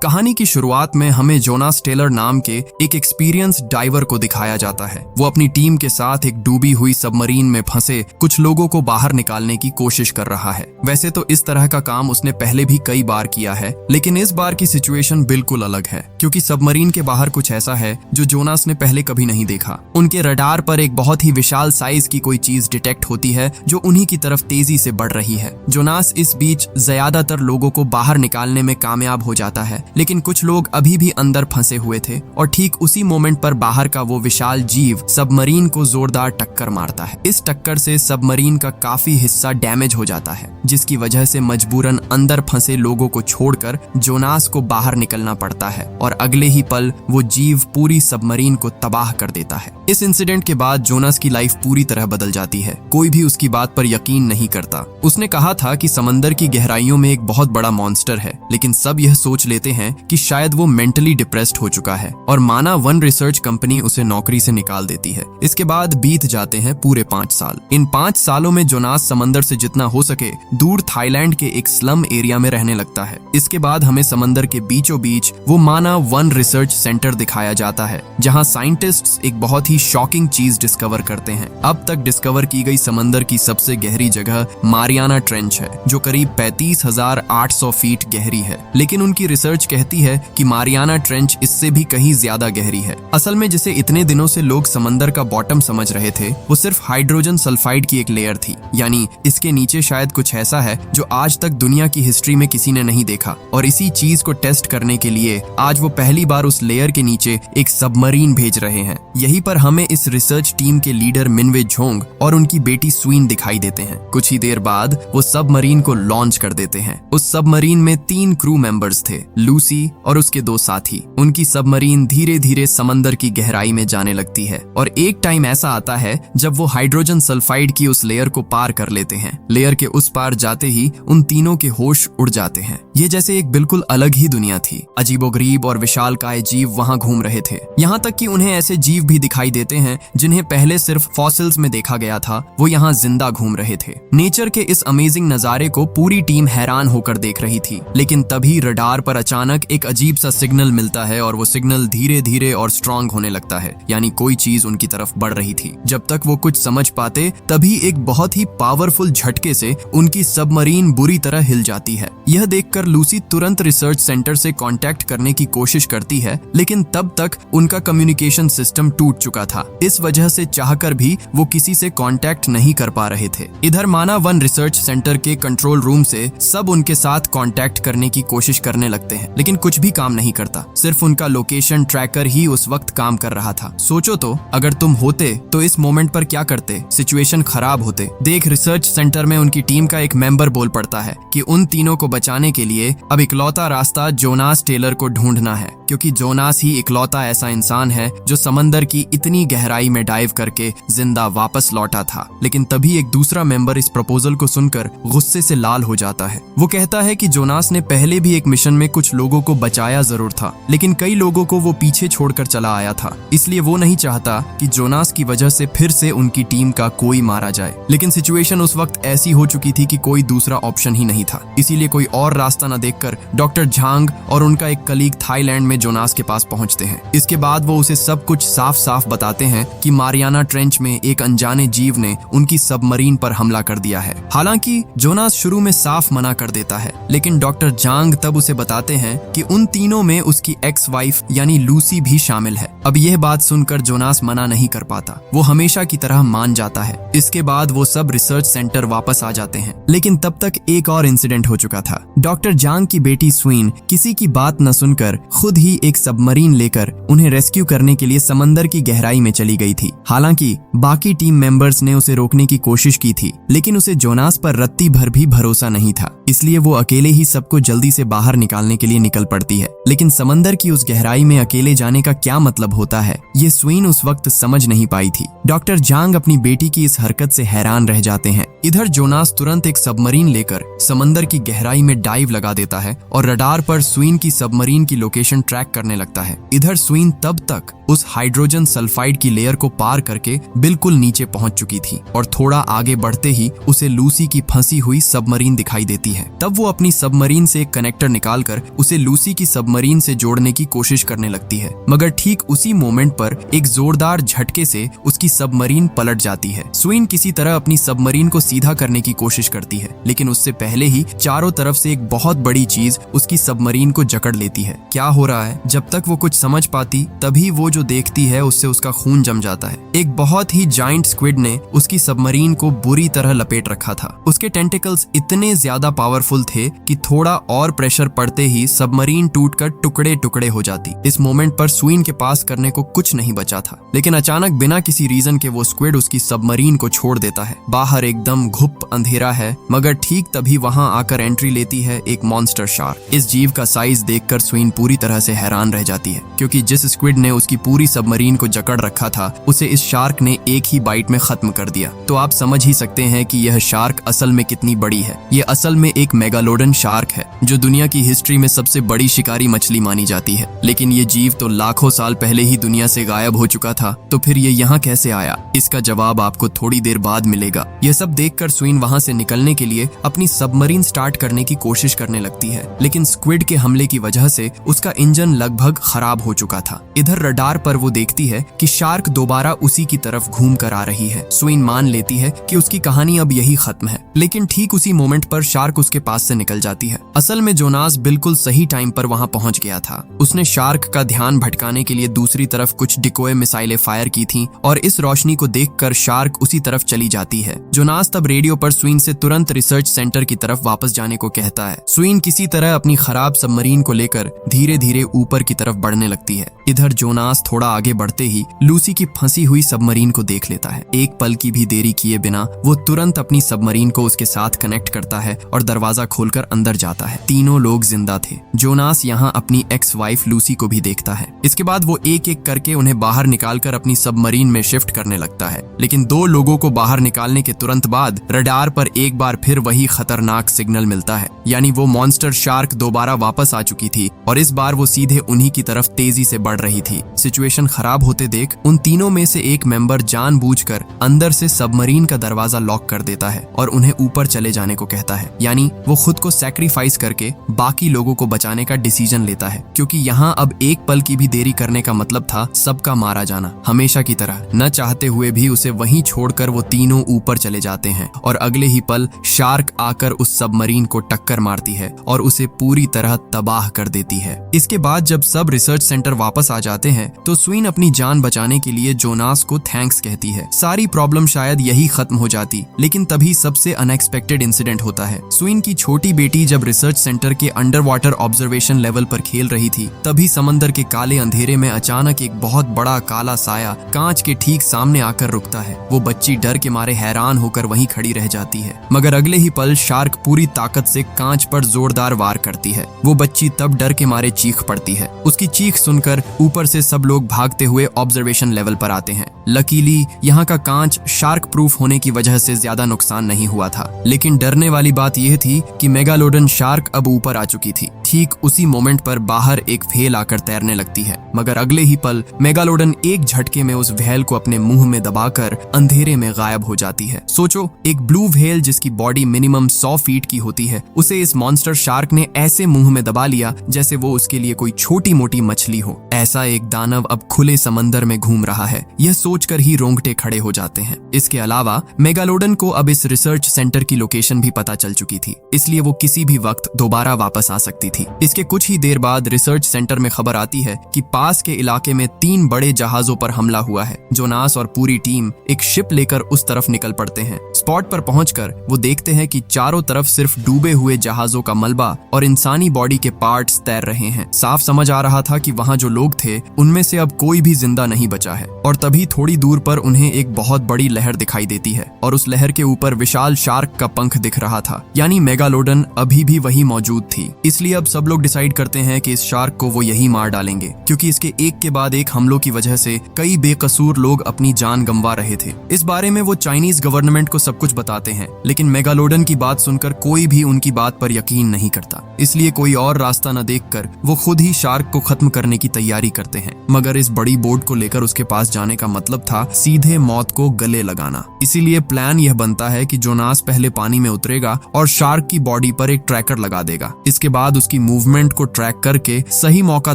कहानी की शुरुआत में हमें जोनास टेलर नाम के एक एक्सपीरियंस डाइवर को दिखाया जाता है। वो अपनी टीम के साथ एक डूबी हुई सबमरीन में फंसे कुछ लोगों को बाहर निकालने की कोशिश कर रहा है। वैसे तो इस तरह का काम उसने पहले भी कई बार किया है, लेकिन इस बार की सिचुएशन बिल्कुल अलग है, क्योंकि सबमरीन के बाहर कुछ ऐसा है जो जोनास ने पहले कभी नहीं देखा। उनके रडार पर एक बहुत ही विशाल साइज की कोई चीज डिटेक्ट होती है जो उन्हीं की तरफ तेजी से बढ़ रही है। जोनास इस बीच ज्यादातर लोगों को बाहर निकालने में कामयाब हो जाता है, लेकिन कुछ लोग अभी भी अंदर फंसे हुए थे और ठीक उसी मोमेंट पर बाहर का वो विशाल जीव सबमरीन को जोरदार टक्कर मारता है। इस टक्कर से सबमरीन का काफी हिस्सा डैमेज हो जाता है, जिसकी वजह से मजबूरन अंदर फंसे लोगों को छोड़कर जोनास को बाहर निकलना पड़ता है और अगले ही पल वो जीव पूरी सबमरीन को तबाह कर देता है। इस इंसिडेंट के बाद जोनास की लाइफ पूरी तरह बदल जाती है। कोई भी उसकी बात पर यकीन नहीं करता। उसने कहा था कि समंदर की गहराइयों में एक बहुत बड़ा मॉन्स्टर है, लेकिन सब यह सोच लेते हैं कि शायद वो मेंटली डिप्रेस्ड हो चुका है और माना वन रिसर्च कंपनी उसे नौकरी से निकाल देती है। इसके बाद बीत जाते हैं पूरे 5 साल। इन 5 सालों में जोनास समंदर से जितना हो सके दूर थाईलैंड के एक स्लम एरिया में रहने लगता है। इसके बाद हमें समंदर के बीचों बीच वो माना वन रिसर्च सेंटर दिखाया जाता है, जहां साइंटिस्ट्स एक बहुत ही शॉकिंग चीज डिस्कवर करते हैं। अब तक डिस्कवर की गई समंदर की सबसे गहरी जगह मारियाना ट्रेंच है, जो करीब 35,800 फीट गहरी है। लेकिन उनकी रिसर्च कहती है कि मारियाना ट्रेंच इससे भी कहीं ज्यादा गहरी है। असल में जिसे इतने दिनों से लोग समंदर का बॉटम समझ रहे थे, वो सिर्फ हाइड्रोजन सल्फाइड की एक लेयर थी। यानी इसके नीचे शायद कुछ ऐसा है जो आज तक दुनिया की हिस्ट्री में किसी ने नहीं देखा, और इसी चीज को टेस्ट करने के लिए आज वो पहली बार उस लेयर के नीचे एक सबमरीन भेज रहे हैं। यहीं पर हमें इस रिसर्च टीम के लीडर मिनवे झोंग और उनकी बेटी स्वीन दिखाई देते हैं। कुछ ही देर बाद वो सबमरीन को लॉन्च कर देते हैं। उस सबमरीन में 3 क्रू मेंबर्स थे, लूसी और उसके 2 साथी। उनकी सबमरीन धीरे धीरे समंदर की गहराई में जाने लगती है और एक टाइम ऐसा आता है जब वो हाइड्रोजन सल्फाइड की उस लेयर को पार कर लेते हैं। लेयर के उस पार जाते ही उन तीनों के होश उड़ जाते हैं। ये जैसे एक बिल्कुल अलग ही दुनिया थी। अजीबोगरीब और विशालकाय जीव वहां घूम रहे थे। यहाँ तक कि उन्हें ऐसे जीव भी दिखाई देते हैं जिन्हें पहले सिर्फ फॉसिल्स में देखा गया था, वो यहाँ जिंदा घूम रहे थे। नेचर के इस अमेजिंग नजारे को पूरी टीम हैरान होकर देख रही थी। लेकिन तभी रडार पर अचानक एक अजीब सा सिग्नल मिलता है और वो सिग्नल धीरे धीरे और स्ट्रांग होने लगता है, यानी कोई चीज उनकी तरफ बढ़ रही थी। जब तक वो कुछ समझ पाते, तभी एक बहुत ही पावरफुल झटके से उनकी सबमरीन बुरी तरह हिल जाती है। यह देखकर लूसी तुरंत रिसर्च सेंटर से कांटेक्ट करने की कोशिश करती है, लेकिन तब तक उनका कम्युनिकेशन सिस्टम टूट चुका था। इस वजह से चाहकर भी वो किसी से कांटेक्ट नहीं कर पा रहे थे। इधर माना वन रिसर्च सेंटर के कंट्रोल रूम से सब उनके साथ कांटेक्ट करने की कोशिश करने लगते हैं, लेकिन कुछ भी काम नहीं करता। सिर्फ उनका लोकेशन ट्रैकर ही उस वक्त काम कर रहा था। सोचो तो, अगर तुम होते तो इस मोमेंट पर क्या करते? सिचुएशन खराब होते। देख, रिसर्च सेंटर में उनकी टीम का एक मेंबर बोल पड़ता है कि उन तीनों को बचाने के लिए अब इकलौता रास्ता जोनास टेलर को ढूंढना है, क्योंकि जोनास ही इकलौता ऐसा इंसान है जो समंदर की इतनी गहराई में डाइव करके जिंदा वापस लौटा था। लेकिन तभी एक दूसरा मेंबर इस प्रपोजल को सुनकर गुस्से से लाल हो जाता है। वो कहता है कि जोनास ने पहले भी एक मिशन में कुछ लोगों को बचाया जरूर था, लेकिन कई लोगों को वो पीछे छोड़कर चला आया था। इसलिए वो नहीं चाहता कि जोनास की वजह से फिर से उनकी टीम का कोई मारा जाए। लेकिन सिचुएशन उस वक्त ऐसी हो चुकी थी कि कोई दूसरा ऑप्शन ही नहीं था। इसीलिए कोई और रास्ता न देखकर डॉक्टर झांग और उनका एक कलीग थाईलैंड में जोनास के पास पहुंचते हैं। इसके बाद वो उसे सब कुछ साफ साफ बताते हैं कि मारियाना ट्रेंच में एक अनजाने जीव ने उनकी सबमरीन पर हमला कर दिया है। हालांकि जोनास शुरू में साफ मना कर देता है, लेकिन डॉक्टर झांग तब उसे बताते हैं कि उन तीनों में उसकी एक्स वाइफ यानी लूसी भी शामिल है। अब यह बात सुनकर जोनास मना नहीं कर पाता। वो हमेशा की तरह मान जाता है। इसके बाद वो सब रिसर्च सेंटर वापस आ जाते हैं, लेकिन तब तक एक और इंसिडेंट हो चुका था। डॉक्टर झांग की बेटी स्वीन किसी की बात न सुनकर खुद ही एक सबमरीन लेकर उन्हें रेस्क्यू करने के लिए समंदर की गहराई में चली गई थी। हालांकि बाकी टीम मेंबर्स ने उसे रोकने की कोशिश की थी, लेकिन उसे जोनास पर रत्ती भर भी भरोसा नहीं था। इसलिए वो अकेले ही सबको जल्दी से बाहर निकालने के लिए निकल पड़ती है। लेकिन समंदर की उस गहराई में अकेले जाने का क्या मतलब होता है, ये स्वीन उस वक्त समझ नहीं पाई थी। डॉक्टर झांग अपनी बेटी की इस हरकत से हैरान रह जाते हैं। इधर जोनास तुरंत एक सबमरीन लेकर समंदर की गहराई में डाइव लगा देता है और रडार पर स्वीन की सबमरीन की लोकेशन ट्रैक करने लगता है। इधर स्वीन तब तक उस हाइड्रोजन सल्फाइड ग्रेफाइट की लेयर को पार करके बिल्कुल नीचे पहुंच चुकी थी और थोड़ा आगे बढ़ते ही उसे लूसी की फंसी हुई सबमरीन दिखाई देती है। तब वो अपनी सबमरीन से एक कनेक्टर निकालकर उसे लूसी की सबमरीन से जोड़ने की कोशिश करने लगती है, मगर ठीक उसी मोमेंट पर एक जोरदार झटके से उसकी सबमरीन पलट जाती है। स्वीन किसी तरह अपनी सबमरीन को सीधा करने की कोशिश करती है, लेकिन उससे पहले ही चारों तरफ से एक बहुत बड़ी चीज उसकी सबमरीन को जकड़ लेती है। क्या हो रहा है? जब तक वो कुछ समझ पाती तभी वो जो देखती है उससे उसका खून जम जाता है। एक बहुत ही जायंट स्क्विड ने उसकी सबमरीन को बुरी तरह लपेट रखा था। उसके टेंटिकल्स इतने ज्यादा पावरफुल थे कि थोड़ा और प्रेशर पड़ते ही सबमरीन टूटकर टुकड़े टुकड़े हो जाती। इस मोमेंट पर स्वीन के पास करने को कुछ नहीं बचा था, लेकिन अचानक बिना किसी रीजन के वो स्क्विड उसकी सबमरीन को छोड़ देता है। बाहर एकदम घुप अंधेरा है, मगर ठीक तभी वहां आकर एंट्री लेती है एक मॉन्स्टर शार्क। इस जीव का साइज देखकर स्वीन पूरी तरह से हैरान रह जाती है, क्योंकि जिस स्क्विड ने उसकी पूरी सबमरीन को जकड़ रखा था उसे इस शार्क ने एक ही बाइट में खत्म कर दिया। तो आप समझ ही सकते हैं कि यह शार्क असल में कितनी बड़ी है। यह असल में एक मेगालोडन शार्क है, जो दुनिया की हिस्ट्री में सबसे बड़ी शिकारी मछली मानी जाती है। लेकिन ये जीव तो लाखों साल पहले ही दुनिया से गायब हो चुका था, तो फिर ये यहाँ कैसे आया? इसका जवाब आपको थोड़ी देर बाद मिलेगा। यह सब देखकर स्वीन वहां से निकलने के लिए अपनी सबमरीन स्टार्ट करने की कोशिश करने लगती है, लेकिन स्क्विड के हमले की वजह से उसका इंजन लगभग खराब हो चुका था। इधर रडार पर वो देखती है कि शार्क दोबारा उसी की तरफ घूम कर आ रही है। स्वीन मान लेती है कि उसकी कहानी अब यही खत्म है, लेकिन ठीक उसी मोमेंट पर शार्क उसके पास से निकल जाती है। असल में जोनास बिल्कुल सही टाइम पर वहां पहुंच गया था। उसने शार्क का ध्यान भटकाने के लिए दूसरी तरफ कुछ डिकोय मिसाइलें फायर की थीं और इस रोशनी को देखकर शार्क उसी तरफ चली जाती है। जोनास तब रेडियो पर स्वीन से तुरंत रिसर्च सेंटर की तरफ वापस जाने को कहता है। स्वीन किसी तरह अपनी खराब सबमरीन को लेकर धीरे धीरे ऊपर की तरफ बढ़ने लगती है। इधर जोनास थोड़ा आगे बढ़ते ही लूसी की फंसी हुई सबमरीन को देख लेता है। एक पल की भी देरी किए बिना वो तुरंत अपनी सबमरीन को उसके साथ कनेक्ट करता है और दरवाजा खोलकर अंदर जाता है। तीनों लोग जिंदा थे। जोनास यहाँ अपनी एक्स वाइफ लूसी को भी देखता है। इसके बाद वो एक एक करके उन्हें बाहर निकालकर अपनी सबमरीन में शिफ्ट करने लगता है, लेकिन दो लोगों को बाहर निकालने के तुरंत बाद रडार पर एक बार फिर वही खतरनाक सिग्नल मिलता है, यानी वो मॉन्स्टर शार्क दोबारा वापस आ चुकी थी और इस बार वो सीधे उन्हीं की तरफ तेजी से बढ़ रही थी। सिचुएशन खराब होते देख उन तीनों में से एक मेंबर जानबूझकर अंदर से सबमरीन का दरवाजा लॉक कर देता है और उन्हें ऊपर चले जाने को कहता है, यानी वो खुद को सैक्रिफाइस करके बाकी लोगों को बचाने का डिसीजन लेता है, क्योंकि यहाँ अब एक पल की भी देरी करने का मतलब था सबका मारा जाना। हमेशा की तरह न चाहते हुए भी उसे वहीं छोड़कर वो तीनों ऊपर चले जाते हैं और अगले ही पल शार्क आकर उस सबमरीन को टक्कर मारती है और उसे पूरी तरह तबाह कर देती है। इसके बाद जब सब रिसर्च सेंटर वापस आ जाते हैं तो स्वीन अपनी जान बचाने के लिए जोनास को थैंक्स कहती है। सारी प्रॉब्लम शायद यही खत्म हो जाती, लेकिन तभी सबसे अनएक्सपेक्टेड इंसिडेंट होता है। स्वीन की छोटी बेटी जब रिसर्च सेंटर के अंडर वाटर ऑब्जर्वेशन लेवल पर खेल रही थी, तभी समंदर के काले अंधेरे में अचानक एक बहुत बड़ा काला साया कांच के ठीक सामने आकर रुकता है। वो बच्ची डर के मारे हैरान होकर वहीं खड़ी रह जाती है, मगर अगले ही पल शार्क पूरी ताकत से कांच पर जोरदार वार करती है। वो बच्ची तब डर के मारे चीख पड़ती है। उसकी चीख सुनकर ऊपर से सब लोग भागते हुए ऑब्जर्वेशन लेवल पर आते हैं। लकीली यहाँ का कांच शार्क प्रूफ होने की वजह से ज्यादा नुकसान नहीं हुआ था, लेकिन डरने वाली बात यह थी कि मेगालोडन शार्क अब ऊपर आ चुकी थी। ठीक उसी मोमेंट पर बाहर एक व्हेल आकर तैरने लगती है, मगर अगले ही पल मेगालोडन एक झटके में उस व्हेल को अपने मुंह में दबाकर अंधेरे में गायब हो जाती है। सोचो, एक ब्लू व्हेल जिसकी बॉडी मिनिमम 100 फीट की होती है, उसे इस मॉन्स्टर शार्क ने ऐसे मुंह में दबा लिया जैसे वो उसके लिए कोई छोटी मोटी मछली हो। ऐसा एक दानव अब खुले समंदर में घूम रहा है, यह सोचकर ही रोंगटे खड़े हो जाते हैं। इसके अलावा मेगालोडन को अब इस रिसर्च सेंटर की लोकेशन भी पता चल चुकी थी, इसलिए वो किसी भी वक्त दोबारा वापस आ सकती थी। इसके कुछ ही देर बाद रिसर्च सेंटर में खबर आती है कि पास के इलाके में 3 बड़े जहाजों पर हमला हुआ है। जोनास और पूरी टीम एक शिप लेकर उस तरफ निकल पड़ते हैं। स्पॉट पर पहुंचकर वो देखते हैं कि चारों तरफ सिर्फ डूबे हुए जहाजों का मलबा और इंसानी बॉडी के पार्ट्स तैर रहे हैं। साफ समझ आ रहा था कि वहां जो लोग थे उनमें से अब कोई भी जिंदा नहीं बचा है। और तभी थोड़ी दूर पर उन्हें एक बहुत बड़ी लहर दिखाई देती है और उस लहर के ऊपर विशाल शार्क का पंख दिख रहा था, यानी मेगालोडन अभी भी वही मौजूद थी। इसलिए अब सब लोग डिसाइड करते हैं कि इस शार्क को वो यही मार डालेंगे, क्योंकि इसके एक के बाद एक हमलों की वजह से कई बेकसूर लोग अपनी जान गंवा रहे थे। इस बारे में वो चाइनीज गवर्नमेंट को सब कुछ बताते हैं, लेकिन मेगालोडन की बात सुनकर कोई भी उनकी बात पर यकीन नहीं करता। इसलिए कोई और रास्ता न देखकर वो खुद ही शार्क को खत्म करने की तैयारी करते हैं। मगर इस बड़ी बोट को लेकर उसके पास जाने का मतलब था सीधे मौत को गले लगाना। इसीलिए प्लान यह बनता है कि जोनास पहले पानी में उतरेगा और शार्क की बॉडी पर एक ट्रैकर लगा देगा। इसके बाद उसकी मूवमेंट को ट्रैक करके सही मौका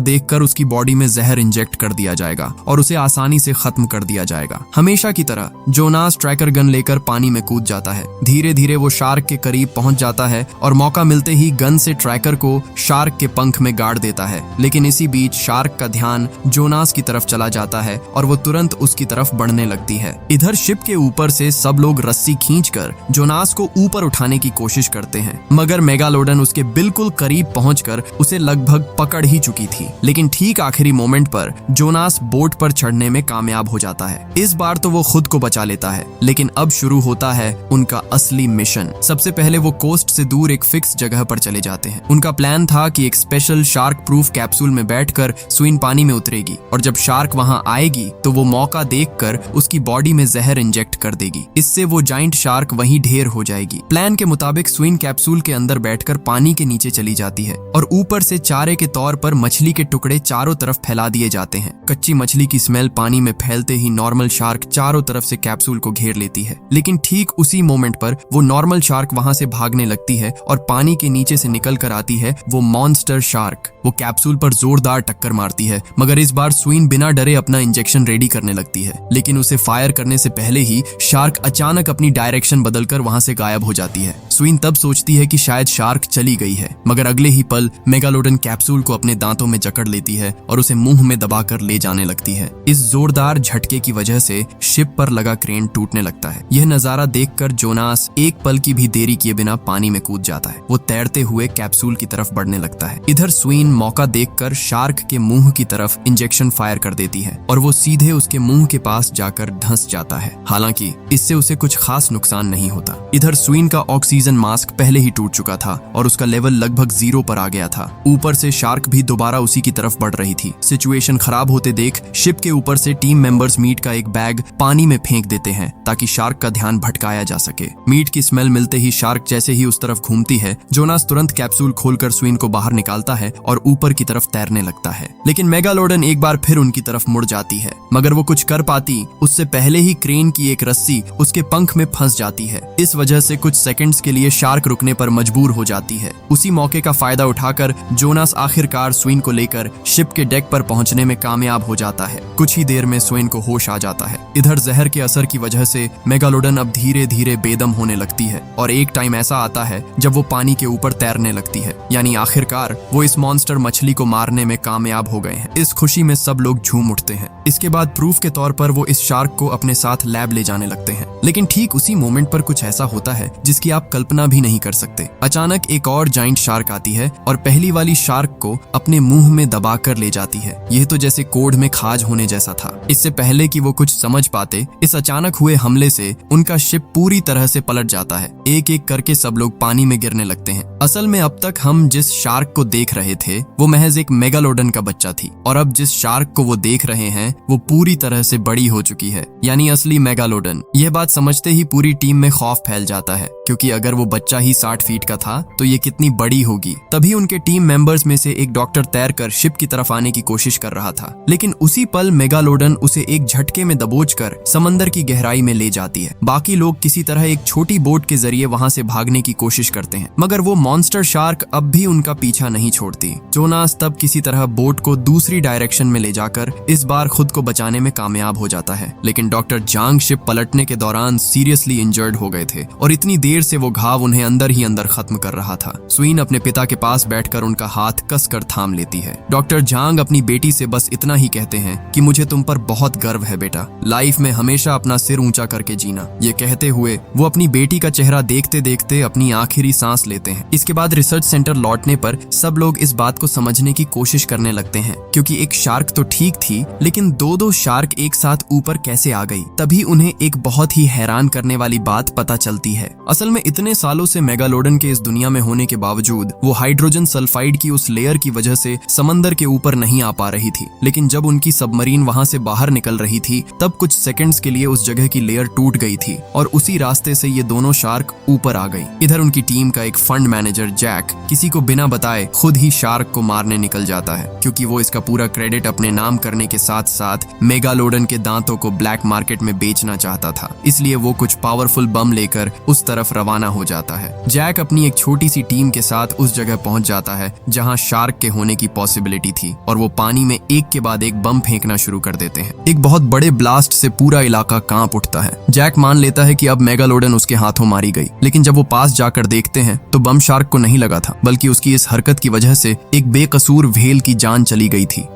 देखकर उसकी बॉडी में जहर इंजेक्ट कर दिया जाएगा और उसे आसानी से खत्म कर दिया जाएगा। हमेशा की तरह जोनास ट्रैकर गन लेकर पानी में कूद जाता है। धीरे धीरे वो शार्क के करीब पहुंच जाता है और मौका मिलते ही गन से ट्रैकर को शार्क के पंख में गाड़ देता है। लेकिन इसी बीच शार्क का ध्यान जोनास की तरफ चला जाता है और वो तुरंत उसकी तरफ बढ़ने लगती है। इधर शिप के ऊपर से सब लोग रस्सी खींचकर जोनास को ऊपर उठाने की कोशिश करते हैं, मगर मेगालोडन उसके बिल्कुल करीब पहुंचकर उसे लगभग पकड़ ही चुकी थी। लेकिन ठीक आखिरी मोमेंट पर जोनास बोट पर चढ़ने में कामयाब हो जाता है। इस बार तो वो खुद को बचा लेता है, लेकिन अब शुरू होता है उनका असली मिशन। सबसे पहले वो कोस्ट से दूर एक फिक्स जगह पर चले जाते हैं। उनका प्लान था कि एक स्पेशल शार्क प्रूफ कैप्सूल में बैठकर स्विन पानी में उतरेगी और जब शार्क वहां आएगी तो वो मौका देखकर उसकी बॉडी में जहर इंजेक्ट कर देगी। इससे वो जाइंट शार्क वहीं ढेर हो जाएगी। प्लान के मुताबिक स्विन कैप्सूल के अंदर बैठकर पानी के नीचे चली जाती है और ऊपर से चारे के तौर पर मछली के टुकड़े चारों तरफ फैला दिए जाते हैं। कच्ची मछली की स्मेल पानी में फैलते ही नॉर्मल शार्क चारों तरफ से कैप्सूल को घेर लेती है। लेकिन ठीक उसी मोमेंट पर वो नॉर्मल शार्क वहां से भागने लगती है और पानी के नीचे से निकल कर आती है वो मॉन्स्टर शार्क। वो कैप्सूल पर जोरदार टक्कर मारती है, मगर इस बार स्विन बिना डरे अपना इंजेक्शन रेडी करने लगती है। लेकिन उसे फायर करने से पहले ही शार्क अचानक अपनी डायरेक्शन बदलकर वहां से गायब हो जाती है। स्विन तब सोचती है कि शायद शार्क चली गई है, मगर अगले ही पल मेगालोडन कैप्सूल को अपने दांतों में जकड़ लेती है और उसे मुंह में दबाकर ले जाने लगती है। इस जोरदार झटके की वजह से शिप पर लगा क्रेन टूटने लगता है। यह नजारा देखकर जोनास एक पल की भी देरी किए बिना पानी में कूद जाता है। वो तैरते हुए कैप्सूल की तरफ बढ़ने लगता है। इधर स्विन मौका देखकर शार्क के मुंह की तरफ इंजेक्शन फायर कर देती है और वो सीधे उसके मुंह के पास जाकर धंस जाता है। हालांकि इससे उसे कुछ खास नुकसान नहीं होता। इधर स्विन का ऑक्सीजन मास्क पहले ही टूट चुका था और उसका लेवल लगभग 0 पर आ गया था। ऊपर से शार्क भी दोबारा उसी की तरफ बढ़ रही थी। सिचुएशन खराब होते देख शिप के ऊपर से टीम मेंबर्स मीट का एक बैग पानी में फेंक देते हैं ताकि शार्क का ध्यान भटकाया जा सके। मीट की स्मेल मिलते ही शार्क जैसे ही उस तरफ घूमती है, जोनास तुरंत कैप्सूल खोलकर स्विन को बाहर निकालता है और ऊपर की तरफ तैरने लगता है। लेकिन मेगालोडन एक बार फिर उनकी तरफ मुड़ जाती है, मगर वो कुछ कर पाती उससे पहले ही क्रेन की एक रस्सी उसके पंख में फंस जाती है। इस वजह से कुछ सेकंड्स के लिए शार्क रुकने पर मजबूर हो जाती है। उसी मौके का फायदा उठाकर जोनास आखिरकार स्विन को लेकर शिप के डेक पर पहुंचने में कामयाब हो जाता है। कुछ ही देर में स्विन को होश आ जाता है। इधर जहर के असर की वजह से मेगालोडन अब धीरे धीरे बेदम होने लगती है और एक टाइम ऐसा आता है जब वो पानी के ऊपर तैरने लगती है। यानी आखिरकार वो इस मॉन्स्टर मछली को मारने में कामयाब हो गए हैं। इस खुशी में सब लोग झूम उठते हैं। इसके बाद प्रूफ के तौर पर वो इस शार्क को अपने साथ लैब ले जाने लगते हैं। लेकिन ठीक उसी मोमेंट पर कुछ ऐसा होता है जिसकी आप कल्पना भी नहीं कर सकते। अचानक एक और जाइंट शार्क आती है और पहली वाली शार्क को अपने मुंह में दबाकर ले जाती है। यह तो जैसे कोड में खाज होने जैसा था। इससे पहले कि वो कुछ समझ पाते, इस अचानक हुए हमले से उनका शिप पूरी तरह से पलट जाता है। एक एक करके सब लोग पानी में गिरने लगते हैं। असल में अब तक हम जिस शार्क को देख रहे थे वो महज एक मेगालोडन का बच्चा थी और अब जिस शार्क को वो देख रहे हैं वो पूरी तरह से बड़ी हो चुकी है, यानी असली मेगालोडन। यह बात समझते ही पूरी टीम में खौफ फैल जाता है, क्योंकि अगर वो बच्चा ही 60 फीट का था तो ये कितनी बड़ी होगी। तभी उनके टीम मेंबर्स में से एक डॉक्टर तैरकर शिप की तरफ आने की कोशिश कर रहा था, लेकिन उसी पल मेगालोडन उसे एक झटके में दबोचकर समंदर की गहराई में ले जाती है। बाकी लोग किसी तरह एक छोटी बोट के जरिए वहां से भागने की कोशिश करते हैं, मगर वो मॉन्स्टर शार्क अब भी उनका पीछा नहीं छोड़ती। जोनास तब किसी तरह बोट को दूसरी डायरेक्शन में ले जाकर इस बार खुद को बचाने में कामयाब हो जाता है। लेकिन डॉक्टर जांग शिप पलटने के दौरान सीरियसली इंजर्ड हो गए थे और इतनी देर से वो घाव उन्हें अंदर ही अंदर खत्म कर रहा था। स्विन अपने पिता के पास बैठकर उनका हाथ कसकर थाम लेती है। डॉक्टर जांग अपनी बेटी से बस इतना ही कहते हैं कि मुझे तुम पर बहुत गर्व है बेटा, लाइफ में हमेशा अपना सिर ऊंचा करके जीना। ये कहते हुए वो अपनी बेटी का चेहरा देखते देखते अपनी आखिरी सांस लेते हैं। इसके बाद रिसर्च सेंटर लौटने पर सब लोग इस बात को समझने की कोशिश करने लगते हैं, क्योंकि एक शार्क तो ठीक थी, लेकिन दो शार्क एक साथ ऊपर कैसे आ गई। तभी उन्हें एक बहुत ही हैरान करने वाली बात पता चलती है। असल में इतने सालों से मेगालोडन के इस दुनिया में होने के बावजूद वो हाइड्रोजन सल्फाइड की उस लेयर की वजह से समंदर के ऊपर नहीं आ पा रही थी। लेकिन जब उनकी सबमरीन वहां से बाहर निकल रही थी तब कुछ सेकंड्स के लिए उस जगह की लेयर टूट गई थी और उसी रास्ते से ये दोनों शार्क ऊपर आ गई। इधर उनकी टीम का एक फंड मैनेजर जैक किसी को बिना बताए खुद ही शार्क को मारने निकल जाता है, क्योंकि वो इसका पूरा क्रेडिट अपने नाम करने के साथ साथ मेगालोडन के दांतों को ब्लैक मार्केट में बेचना चाहता था। इसलिए वो कुछ पावरफुल बम लेकर उस तरफ रवाना हो जाता है। जैक अपनी एक छोटी सी टीम के साथ उस जगह पहुंच जाता है जहां शार्क के होने की पॉसिबिलिटी थी, और वो पानी में एक के बाद एक बम फेंकना शुरू कर देते हैं। एक बहुत बड़े ब्लास्ट से पूरा इलाका कांप उठता है। जैक मान लेता है कि अब मेगालोडन उसके हाथों मारी गई, लेकिन जब वो पास जाकर देखते हैं तो बम शार्क को नहीं लगा था, बल्कि उसकी इस हरकत की वजह से एक बेकसूर व्हेल की जान चली गई थी,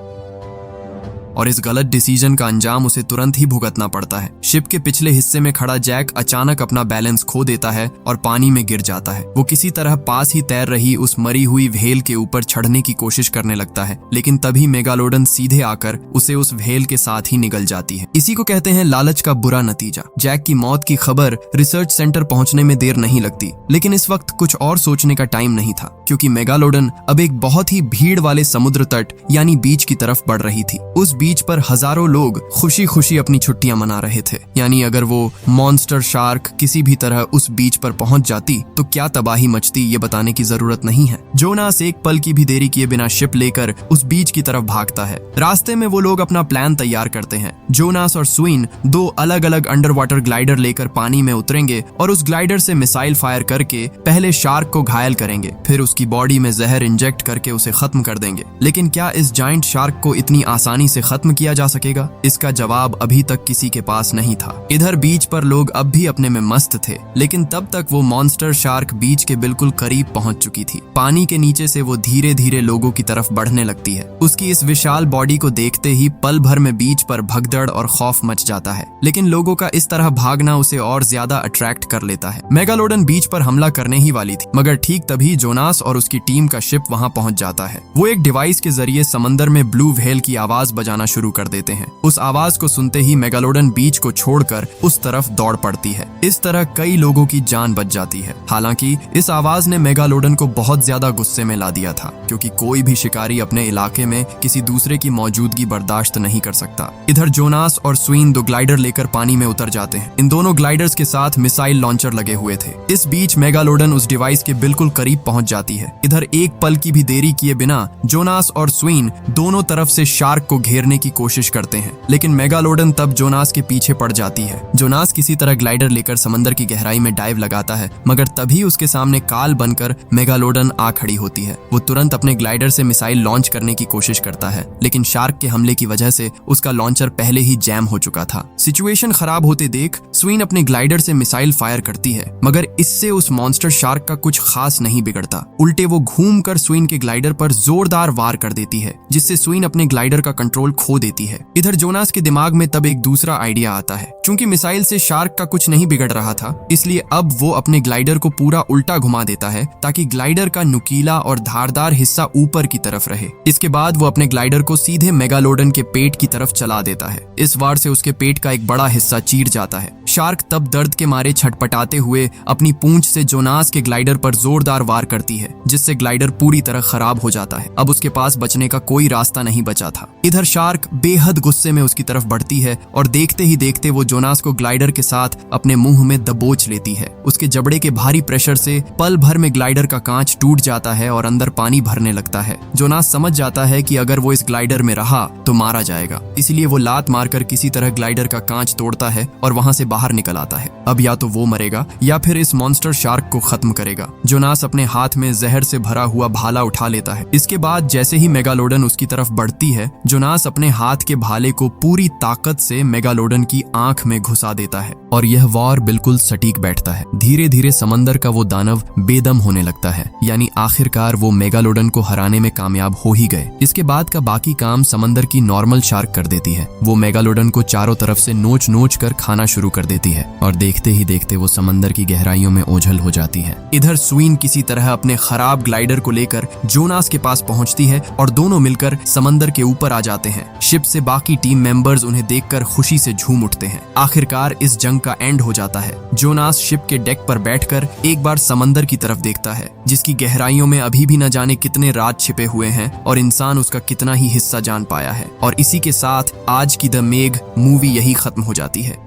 और इस गलत डिसीजन का अंजाम उसे तुरंत ही भुगतना पड़ता है। शिप के पिछले हिस्से में खड़ा जैक अचानक अपना बैलेंस खो देता है और पानी में गिर जाता है। वो किसी तरह पास ही तैर रही उस मरी हुई व्हेल के ऊपर चढ़ने की कोशिश करने लगता है, लेकिन तभी मेगालोडन सीधे आकर उसे उस व्हेल के साथ ही निगल जाती है। इसी को कहते हैं लालच का बुरा नतीजा। जैक की मौत की खबर रिसर्च सेंटर पहुंचने में देर नहीं लगती, लेकिन इस वक्त कुछ और सोचने का टाइम नहीं था, क्योंकि मेगालोडन अब एक बहुत ही भीड़ वाले समुद्र तट यानी बीच की तरफ बढ़ रही थी। उस बीच पर हजारों लोग खुशी खुशी अपनी छुट्टियां मना रहे थे। यानी अगर वो मॉन्स्टर शार्क किसी भी तरह उस बीच पर पहुंच जाती तो क्या तबाही मचती, ये बताने की जरूरत नहीं है। जोनास एक पल की भी देरी किए बिना शिप लेकर उस बीच की तरफ भागता है। रास्ते में वो लोग अपना प्लान तैयार करते हैं। जोनास और स्वीन दो अलग अलग अंडर वाटर ग्लाइडर लेकर पानी में उतरेंगे और उस ग्लाइडर से मिसाइल फायर करके पहले शार्क को घायल करेंगे, फिर उसकी बॉडी में जहर इंजेक्ट करके उसे खत्म कर देंगे। लेकिन क्या इस जायंट शार्क को इतनी आसानी से खत्म किया जा सकेगा? इसका जवाब अभी तक किसी के पास नहीं था। इधर बीच पर लोग अब भी अपने में मस्त थे, लेकिन तब तक वो मॉन्स्टर शार्क बीच के बिल्कुल करीब पहुंच चुकी थी। पानी के नीचे से वो धीरे धीरे लोगों की तरफ बढ़ने लगती है। उसकी इस विशाल बॉडी को देखते ही पल भर में बीच पर भगदड़ और खौफ मच जाता है, लेकिन लोगों का इस तरह भागना उसे और ज्यादा अट्रैक्ट कर लेता है। मेगालोडन बीच पर हमला करने ही वाली थी, मगर ठीक तभी जोनास और उसकी टीम का शिप वहां पहुंच जाता है। वो एक डिवाइस के जरिए समंदर में ब्लू व्हेल की आवाज बजाना शुरू कर देते हैं। उस आवाज को सुनते ही मेगालोडन बीच को छोड़कर उस तरफ दौड़ पड़ती है। इस तरह कई लोगों की जान बच जाती है। हालांकि इस आवाज ने मेगालोडन को बहुत ज्यादा गुस्से में ला दिया था, क्योंकि कोई भी शिकारी अपने इलाके में किसी दूसरे की मौजूदगी बर्दाश्त नहीं कर सकता। इधर जोनास और स्वीन दो ग्लाइडर लेकर पानी में उतर जाते हैं। इन दोनों ग्लाइडर्स के साथ मिसाइल लॉन्चर लगे हुए थे। इस बीच मेगालोडन उस डिवाइस के बिल्कुल करीब पहुंच जाती है। इधर एक पल की भी देरी किए बिना जोनास और स्वीन दोनों तरफ से शार्क को घेरने की कोशिश करते हैं, लेकिन मेगालोडन तब जोनास के पीछे पड़ जाती है। जोनास किसी तरह ग्लाइडर लेकर समंदर की गहराई में डाइव लगाता है, मगर तभी उसके सामने काल बनकर मेगालोडन आ खड़ी होती है। वो तुरंत अपने ग्लाइडर से मिसाइल लॉन्च करने की कोशिश करता है, लेकिन शार्क के हमले की वजह से उसका लॉन्चर पहले ही जैम हो चुका था। सिचुएशन खराब होते देख स्वीन अपने ग्लाइडर से मिसाइल फायर करती है, मगर इससे उस मॉन्स्टर शार्क का कुछ खास नहीं बिगड़ता। उल्टे वो घूमकर स्वीन के ग्लाइडर पर जोरदार वार कर देती है, जिससे स्वीन अपने ग्लाइडर का कंट्रोल खो देती है। इधर जोनास के दिमाग में तब एक दूसरा आइडिया आता है। चूंकि मिसाइल से शार्क का कुछ नहीं बिगड़ रहा था, इसलिए अब वो अपने ग्लाइडर को पूरा उल्टा घुमा देता है, ताकि ग्लाइडर का नुकीला और धारदार हिस्सा ऊपर की तरफ रहे। इसके बाद वो अपने ग्लाइडर को सीधे मेगालोडन के पेट की तरफ चला देता है। इस वार से उसके पेट का एक बड़ा हिस्सा चीर जाता है। शार्क तब दर्द के मारे छटपटाते हुए अपनी पूंछ से जोनास के ग्लाइडर पर जोरदार वार करती है, जिससे ग्लाइडर पूरी तरह खराब हो जाता है। अब उसके पास बचने का कोई रास्ता नहीं बचा था। इधर शार्क बेहद गुस्से में उसकी तरफ बढ़ती है और देखते ही देखते वो जोनास को ग्लाइडर के साथ अपने मुंह में दबोच लेती है। उसके जबड़े के भारी प्रेशर से पल भर में ग्लाइडर का कांच टूट जाता है और अंदर पानी भरने लगता है। जोनास समझ जाता है कि अगर वो इस ग्लाइडर में रहा तो मारा जाएगा, इसलिए वो लात मारकर किसी तरह ग्लाइडर का कांच तोड़ता है और वहां से बाहर निकल आता है। अब या तो वो मरेगा या फिर इस मॉन्स्टर शार्क को खत्म करेगा। जोनास अपने हाथ में जहर से भरा हुआ भाला उठा लेता है। इसके बाद जैसे ही मेगालोडन उसकी तरफ बढ़ती है, जोनास अपने हाथ के भाले को पूरी ताकत से मेगालोडन की आंख में घुसा देता है और यह वार बिल्कुल सटीक बैठता है। धीरे धीरे समंदर का वो दानव बेदम होने लगता है, यानी आखिरकार वो मेगालोडन को हराने में कामयाब हो ही गए। इसके बाद का बाकी काम समंदर की नॉर्मल शार्क कर देती है। वो मेगालोडन को चारों तरफ से नोच नोच कर खाना शुरू कर देती है और देखते ही देखते वो समंदर की गहराइयों में ओझल हो जाती है। इधर स्वीन किसी तरह अपने खराब ग्लाइडर को लेकर जोनास के पास पहुंचती है और दोनों मिलकर समंदर के ऊपर आ जाते हैं। शिप से बाकी टीम मेंबर्स उन्हें देखकर खुशी से झूम उठते हैं। आखिरकार इस जंग का एंड हो जाता है। जोनास शिप के डेक पर बैठकर एक बार समंदर की तरफ देखता है, जिसकी गहराइयों में अभी भी न जाने कितने राज छिपे हुए हैं और इंसान उसका कितना ही हिस्सा जान पाया है। और इसी के साथ आज की द मेघ मूवी यही खत्म हो जाती है।